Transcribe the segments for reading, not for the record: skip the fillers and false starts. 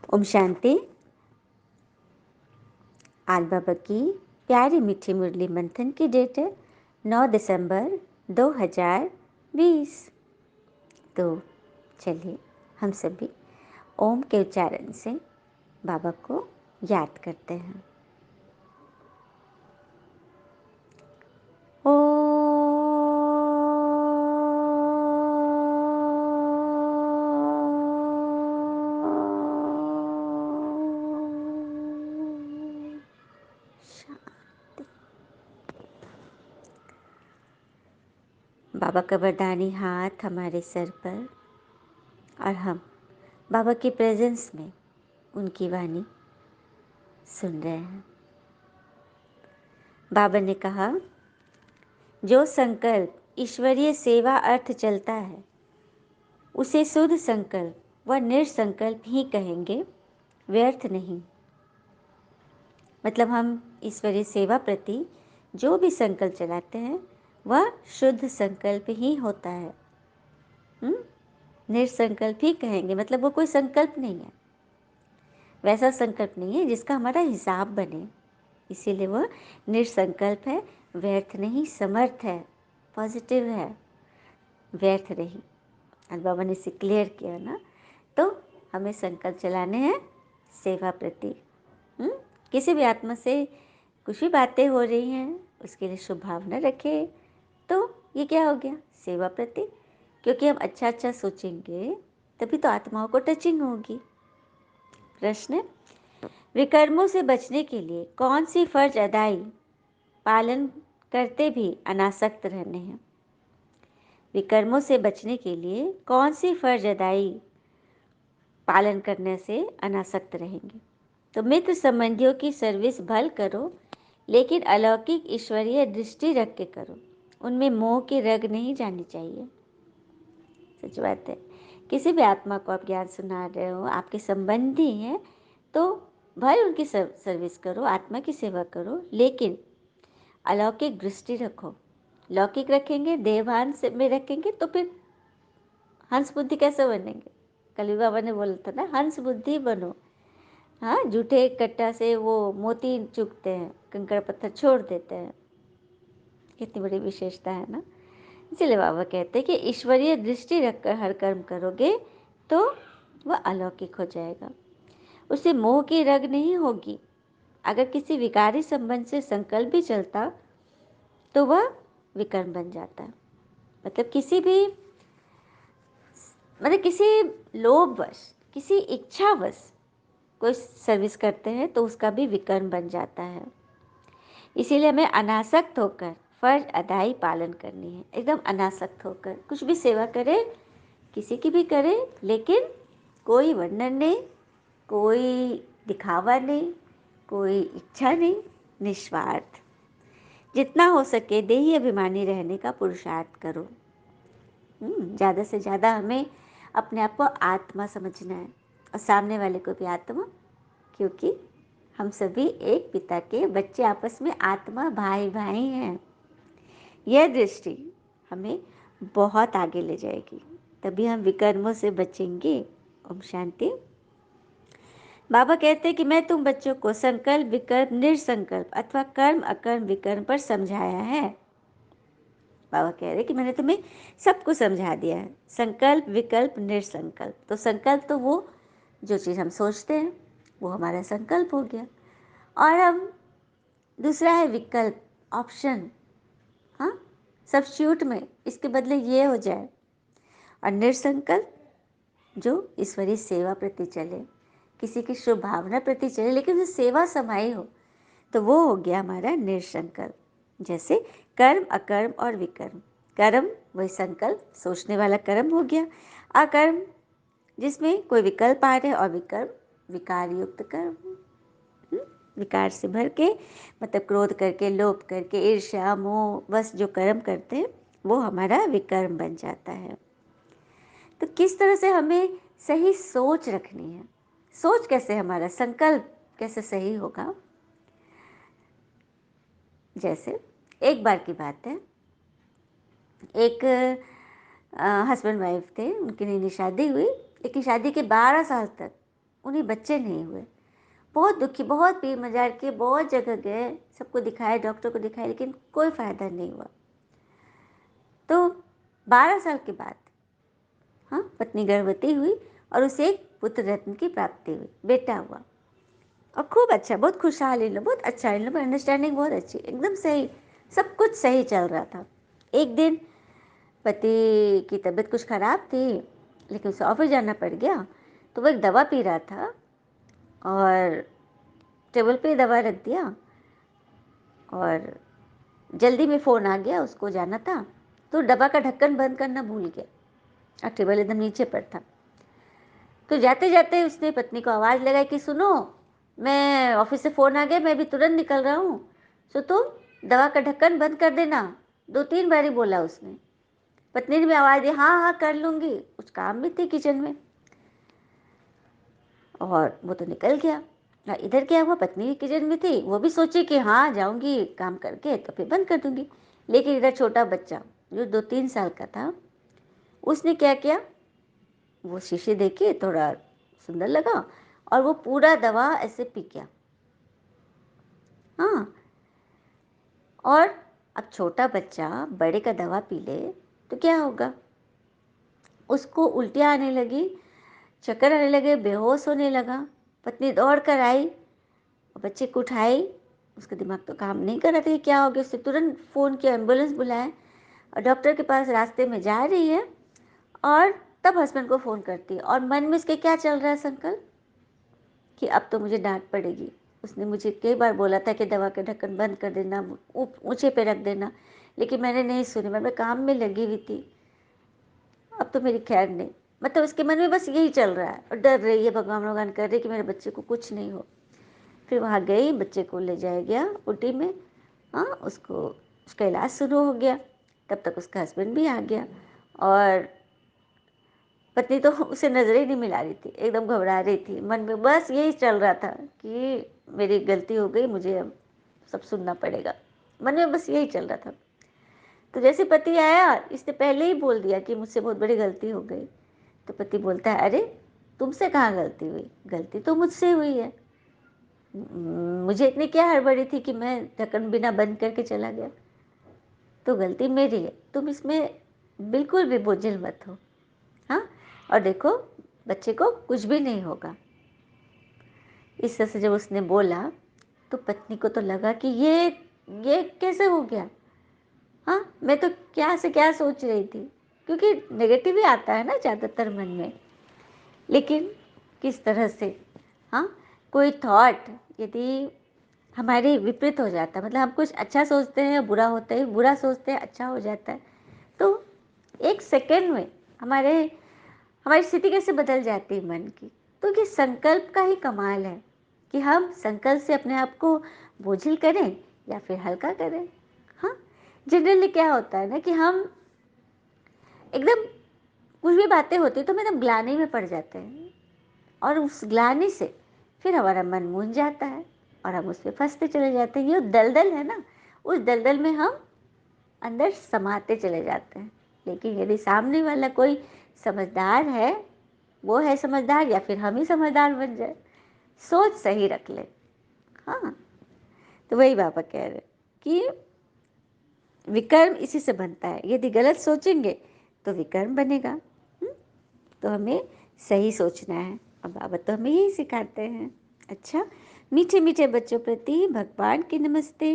ओम शांति। आज बाबा की प्यारी मीठी मुरली मंथन की डेट है 9 दिसंबर 2020। तो चलिए हम सभी ओम के उच्चारण से बाबा को याद करते हैं। बाबा का वरदानी हाथ हमारे सर पर और हम बाबा की प्रेजेंस में उनकी वाणी सुन रहे हैं। बाबा ने कहा, जो संकल्प ईश्वरीय सेवा अर्थ चलता है उसे शुद्ध संकल्प व निरसंकल्प ही कहेंगे, व्यर्थ नहीं। मतलब हम ईश्वरीय सेवा प्रति जो भी संकल्प चलाते हैं वह शुद्ध संकल्प ही होता है। निरसंकल्प ही कहेंगे, मतलब वो कोई संकल्प नहीं है, वैसा संकल्प नहीं है जिसका हमारा हिसाब बने, इसीलिए वह निरसंकल्प है, व्यर्थ नहीं, समर्थ है, पॉजिटिव है, व्यर्थ नहीं। आज बाबा ने इसे क्लियर किया ना। तो हमें संकल्प चलाने हैं सेवा प्रति। किसी भी आत्मा से कुछ भी बातें हो रही हैं उसके लिए शुभ भावना रखें, तो ये क्या हो गया, सेवा प्रति। क्योंकि हम अच्छा अच्छा सोचेंगे तभी तो आत्माओं को टचिंग होगी। प्रश्न, विकर्मों से बचने के लिए कौन सी फर्ज अदाई पालन करते भी अनासक्त रहने हैं? विकर्मों से बचने के लिए कौन सी फर्ज अदाई पालन करने से अनासक्त रहेंगे? तो मित्र संबंधियों की सर्विस भल करो, लेकिन अलौकिक ईश्वरीय दृष्टि रख के करो, उनमें मोह की रग नहीं जानी चाहिए। सच बात है, किसी भी आत्मा को आप ज्ञान सुना रहे हो, आपके संबंधी हैं, तो भाई उनकी सर्विस करो, आत्मा की सेवा करो, लेकिन अलौकिक दृष्टि रखो। लौकिक रखेंगे, देहभान से में रखेंगे तो फिर हंस बुद्धि कैसे बनेंगे? कल बाबा ने बोला था ना, हंस बुद्धि बनो। हाँ, झूठे कट्टा से वो मोती चुगते हैं, कंकड़ पत्थर छोड़ देते हैं। कितनी बड़ी विशेषता है ना। इसलिए बाबा कहते हैं कि ईश्वरीय दृष्टि रखकर हर कर्म करोगे तो वह अलौकिक हो जाएगा, उसे मोह की रग नहीं होगी। अगर किसी विकारी संबंध से संकल्प भी चलता तो वह विकर्म बन जाता है। मतलब किसी लोभवश, किसी इच्छावश कोई सर्विस करते हैं तो उसका भी विकर्म बन जाता है। इसीलिए हमें अनासक्त होकर फर्ज अदाई पालन करनी है, एकदम अनासक्त होकर कुछ भी सेवा करें, किसी की भी करें, लेकिन कोई वर्णन नहीं, कोई दिखावा नहीं, कोई इच्छा नहीं, निस्वार्थ। जितना हो सके देही अभिमानी रहने का पुरुषार्थ करो। ज़्यादा से ज़्यादा हमें अपने आप को आत्मा समझना है और सामने वाले को भी आत्मा, क्योंकि हम सभी एक पिता के बच्चे, आपस में आत्मा भाई भाई हैं। यह दृष्टि हमें बहुत आगे ले जाएगी, तभी हम विकर्मों से बचेंगे। ओम शांति। बाबा कहते हैं कि मैं तुम बच्चों को संकल्प विकल्प निरसंकल्प अथवा कर्म अकर्म विकर्म पर समझाया है। बाबा कह रहे हैं कि मैंने तुम्हें सब कुछ समझा दिया है, संकल्प विकल्प निरसंकल्प। तो संकल्प तो वो जो चीज़ हम सोचते हैं वो हमारा संकल्प हो गया, और हम दूसरा है विकल्प, ऑप्शन। हाँ, सब्स्टिट्यूट में इसके बदले ये हो जाए। और निरसंकल्प जो ईश्वरीय सेवा प्रति चले, किसी की शुभ भावना प्रति चले, लेकिन जो सेवा समाई हो, तो वो हो गया हमारा निरसंकल्प। जैसे कर्म अकर्म और विकर्म। कर्म वही संकल्प, सोचने वाला कर्म हो गया। अकर्म जिसमें कोई विकल्प आ रहे, और विकर्म विकार युक्त कर्म, विकार से भर के, मतलब क्रोध करके, लोभ करके, ईर्ष्या मोह बस जो कर्म करते हैं वो हमारा विकर्म बन जाता है। तो किस तरह से हमें सही सोच रखनी है? सोच कैसे, हमारा संकल्प कैसे सही होगा? जैसे एक बार की बात है, एक हस्बैंड वाइफ थे, उनकी नई शादी हुई, लेकिन शादी के 12 साल तक उन्हें बच्चे नहीं हुए। बहुत दुखी, बहुत पीर मजार किए, बहुत जगह गए, सबको दिखाया, डॉक्टर को दिखाया, लेकिन कोई फ़ायदा नहीं हुआ। तो 12 साल के बाद हाँ, पत्नी गर्भवती हुई और उसे एक पुत्र रत्न की प्राप्ति हुई, बेटा हुआ। और खूब अच्छा, बहुत खुशहाल इन लोग, बहुत अच्छा, इन लोग अंडरस्टैंडिंग बहुत अच्छी, एकदम सही, सब कुछ सही चल रहा था। एक दिन पति की तबीयत कुछ ख़राब थी, लेकिन उसे ऑफिस जाना पड़ गया। तो वो एक दवा पी रहा था और टेबल पे दवा रख दिया और जल्दी में फ़ोन आ गया, उसको जाना था, तो डब्बा का ढक्कन बंद करना भूल गया और टेबल एकदम नीचे पर था। तो जाते जाते उसने पत्नी को आवाज़ लगाई कि सुनो, मैं ऑफिस से फ़ोन आ गया, मैं भी तुरंत निकल रहा हूँ, सो तुम दवा का ढक्कन बंद कर देना। 2-3 बार ही बोला उसने। पत्नी ने भी आवाज़ दी, हाँ हाँ कर लूँगी, कुछ काम भी थे किचन में। और वो तो निकल गया। इधर क्या हुआ, पत्नी भी किचन में थी, वो भी सोची कि हाँ जाऊँगी काम करके तो फिर बंद कर दूँगी। लेकिन इधर छोटा बच्चा जो 2-3 साल का था, उसने क्या किया, वो शीशे देखे, थोड़ा सुंदर लगा और वो पूरा दवा ऐसे पी गया। हाँ, और अब छोटा बच्चा बड़े का दवा पी ले तो क्या होगा, उसको उल्टियाँ आने लगी, चक्कर आने लगे, बेहोश होने लगा। पत्नी दौड़ कर आई और बच्चे को उठाई, उसका दिमाग तो काम नहीं कर रहा था कि क्या हो गया। उसने तुरंत फ़ोन किया, एम्बुलेंस बुलाया और डॉक्टर के पास रास्ते में जा रही है और तब हस्बैंड को फ़ोन करती है और मन में उसके क्या चल रहा है संकल्प कि अब तो मुझे डांट पड़ेगी। उसने मुझे कई बार बोला था कि दवा का ढक्कन बंद कर देना, ऊँचे पे रख देना, लेकिन मैंने नहीं सुनी, मैं काम में लगी हुई थी। अब तो मेरी खैर नहीं, मतलब उसके मन में बस यही चल रहा है और डर रही है, भगवान भगवान कर रही है कि मेरे बच्चे को कुछ नहीं हो। फिर वहाँ गई, बच्चे को ले जाया गया ओटी में। हाँ, उसका इलाज शुरू हो गया। तब तक उसका हस्बैंड भी आ गया और पत्नी तो उसे नज़र ही नहीं मिला रही थी, एकदम घबरा रही थी। मन में बस यही चल रहा था कि मेरी गलती हो गई, मुझे अब सब सुनना पड़ेगा। मन में बस यही चल रहा था। तो जैसे पति आया, इसने पहले ही बोल दिया कि मुझसे बहुत बड़ी गलती हो गई। तो पति बोलता है, अरे तुमसे कहाँ गलती हुई, गलती तो मुझसे हुई है। मुझे इतनी क्या हड़बड़ी थी कि मैं ढक्कन बिना बंद करके चला गया, तो गलती मेरी है, तुम इसमें बिल्कुल भी बोझिल मत हो। हाँ, और देखो बच्चे को कुछ भी नहीं होगा। इस तरह से जब उसने बोला तो पत्नी को तो लगा कि ये कैसे हो गया। हाँ, मैं तो क्या से क्या सोच रही थी, क्योंकि नेगेटिव ही आता है ना ज़्यादातर मन में। लेकिन किस तरह से, हाँ, कोई थॉट यदि हमारे विपरीत हो जाता है, मतलब हम कुछ अच्छा सोचते हैं बुरा होता है, बुरा सोचते हैं अच्छा हो जाता है, तो एक सेकंड में हमारे हमारी स्थिति कैसे बदल जाती है मन की। तो ये संकल्प का ही कमाल है कि हम संकल्प से अपने आप को बोझिल करें या फिर हल्का करें। हाँ, जनरली क्या होता है ना कि हम एकदम कुछ भी बातें होती तो हम एकदम ग्लानि में पड़ जाते हैं और उस ग्लानि से फिर हमारा मन मूंझ जाता है और हम उसमें फंसते चले जाते हैं। ये दलदल है ना, उस दलदल में हम अंदर समाते चले जाते हैं। लेकिन यदि सामने वाला कोई समझदार है, वो है समझदार या फिर हम ही समझदार बन जाए, सोच सही रख ले। हाँ, तो वही बाबा कह रहे कि विकर्म इसी से बनता है, यदि गलत सोचेंगे तो विकर्म बनेगा। तो हमें सही सोचना है और बाबा तो हमें यही सिखाते हैं। अच्छा, मीठे मीठे बच्चों प्रति भगवान की नमस्ते।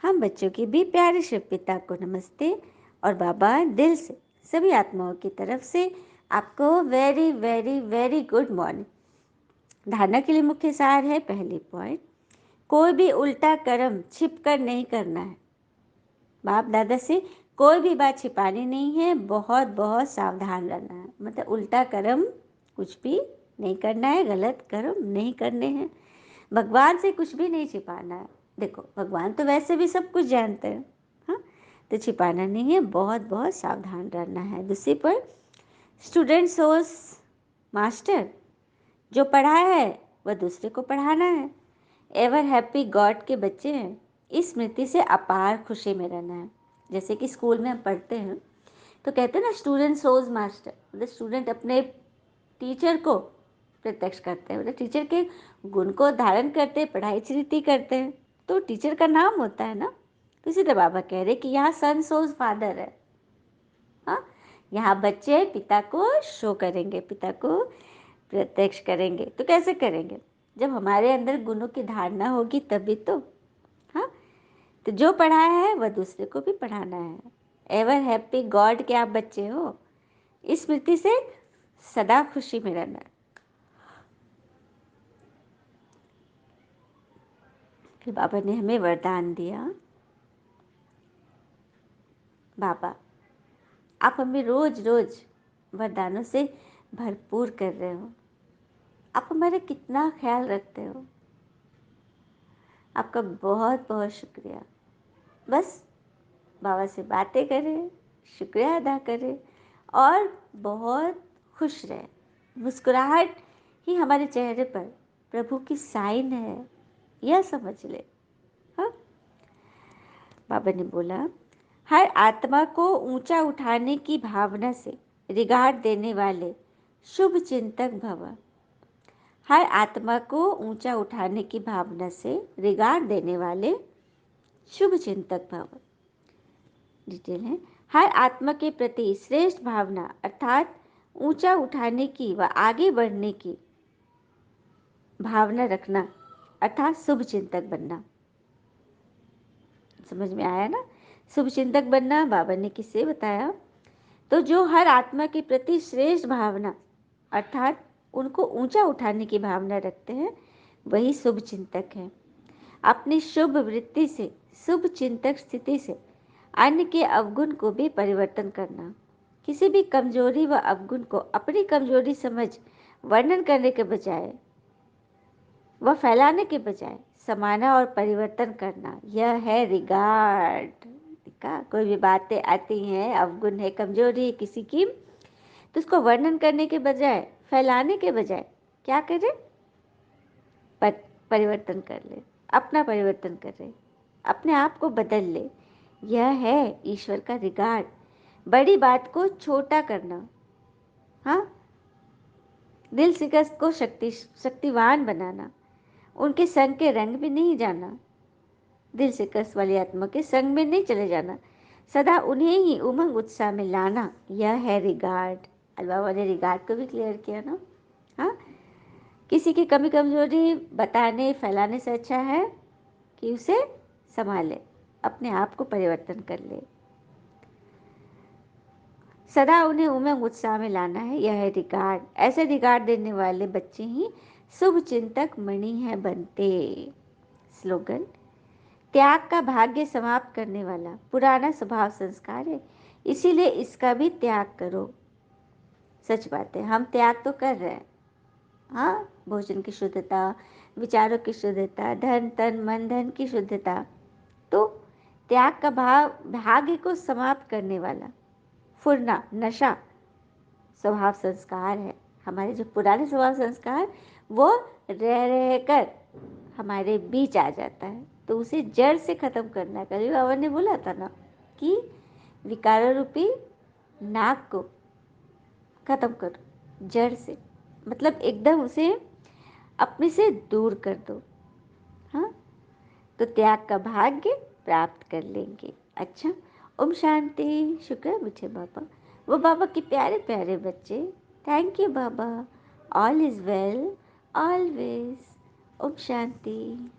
हम बच्चों की भी प्यारे शिव पिता को नमस्ते और बाबा दिल से सभी आत्माओं की तरफ से आपको very very very good morning. धारणा के लिए मुख्य सार है, पहली पॉइंट, कोई भी उल्टा कर्म छिप कर नहीं करना है। बाप दादा से कोई भी बात छिपानी नहीं है, बहुत बहुत सावधान रहना है। मतलब उल्टा कर्म कुछ भी नहीं करना है, गलत कर्म नहीं करने हैं। भगवान से कुछ भी नहीं छिपाना है। देखो भगवान तो वैसे भी सब कुछ जानते हैं, हाँ, तो छिपाना नहीं है, बहुत बहुत सावधान रहना है। दूसरी पर स्टूडेंट सोर्स मास्टर, जो पढ़ा है वह दूसरे को पढ़ाना है। एवर हैप्पी गॉड के बच्चे हैं, इस स्मृति से अपार खुशी में रहना है। जैसे कि स्कूल में हम पढ़ते हैं तो कहते हैं ना, स्टूडेंट सोज मास्टर, मतलब स्टूडेंट अपने टीचर को प्रत्यक्ष करते हैं, मतलब टीचर के गुण को धारण करते हैं, पढ़ाई रीति करते हैं, तो टीचर का नाम होता है ना। तो इसीलिए बाबा कह रहे कि यहाँ सन सोज फादर है। हाँ, यहाँ बच्चे पिता को शो करेंगे, पिता को प्रत्यक्ष करेंगे। तो कैसे करेंगे? जब हमारे अंदर गुणों की धारणा होगी तभी तो। हाँ, तो जो पढ़ाया है वह दूसरे को भी पढ़ाना है। एवर हैप्पी गॉड के आप बच्चे हो, इस स्मृति से सदा खुशी में रहना। फिर बाबा ने हमें वरदान दिया, बाबा आप हमें रोज रोज वरदानों से भरपूर कर रहे हो, आप हमारा कितना ख्याल रखते हो, आपका बहुत बहुत शुक्रिया। बस बाबा से बातें करें, शुक्रिया अदा करें और बहुत खुश रहें। मुस्कुराहट ही हमारे चेहरे पर प्रभु की साइन है, यह समझ ले। हाँ, बाबा ने बोला, हर आत्मा को ऊंचा उठाने की भावना से रिगार्ड देने वाले शुभ चिंतक भव। हर आत्मा को ऊंचा उठाने की भावना से रिगार्ड देने वाले शुभ चिंतक भव। डिटेल है, हर आत्मा के प्रति श्रेष्ठ भावना अर्थात ऊंचा उठाने की व आगे बढ़ने की भावना रखना अर्थात शुभ चिंतक बनना। समझ में आया ना? शुभ चिंतक बनना बाबा ने किससे बताया? तो जो हर आत्मा के प्रति श्रेष्ठ भावना अर्थात उनको ऊंचा उठाने की भावना रखते हैं, वही शुभ चिंतक है। अपनी शुभ वृत्ति से, शुभ चिंतक स्थिति से अन्य के अवगुण को भी परिवर्तन करना। किसी भी कमजोरी व अवगुण को अपनी कमजोरी समझ वर्णन करने के बजाय व फैलाने के बजाय समाना और परिवर्तन करना, यह है रिगार्ड का। कोई भी बातें आती हैं, अवगुण है, कमजोरी है किसी की, तो उसको वर्णन करने के बजाय, फैलाने के बजाय क्या करें? परिवर्तन कर ले, अपना परिवर्तन कर ले, अपने आप को बदल ले। यह है ईश्वर का रिगार्ड। बड़ी बात को छोटा करना, हाँ, दिल शिकस्त को शक्तिवान बनाना, उनके संग के रंग में नहीं जाना, दिल शिकस्त वाली आत्मा के संग में नहीं चले जाना, सदा उन्हें ही उमंग उत्साह में लाना, यह है रिगार्ड। बाबा ने रिगार्ड को भी क्लियर किया ना। हाँ, किसी की कमी कमजोरी बताने फैलाने से अच्छा है कि उसे संभाले, अपने आप को परिवर्तन कर ले, सदा उन्हें उमंग उत्साह में लाना है, यह है रिगार्ड। ऐसे रिगार्ड देने वाले बच्चे ही शुभ चिंतक मणि है बनते। स्लोगन, त्याग का भाग्य समाप्त करने वाला पुराना स्वभाव संस्कार है, इसीलिए इसका भी त्याग करो। सच बात है, हम त्याग तो कर रहे हैं। हाँ, भोजन की शुद्धता, विचारों की शुद्धता, धन तन मन धन की शुद्धता, तो त्याग का भाग्य को समाप्त करने वाला फुरना नशा स्वभाव संस्कार है। हमारे जो पुराने स्वभाव संस्कार वो रह रह कर हमारे बीच आ जाता है, तो उसे जड़ से खत्म करना है। कभी बाबा ने बोला था ना कि विकार रूपी नाग को खत्म करो जड़ से, मतलब एकदम उसे अपने से दूर कर दो। हाँ, तो त्याग का भाग्य प्राप्त कर लेंगे। अच्छा, ओम शांति। शुक्र है मुझे बाबा, वो बाबा के प्यारे प्यारे बच्चे। Thank you Baba. All is well always. ओम शांति।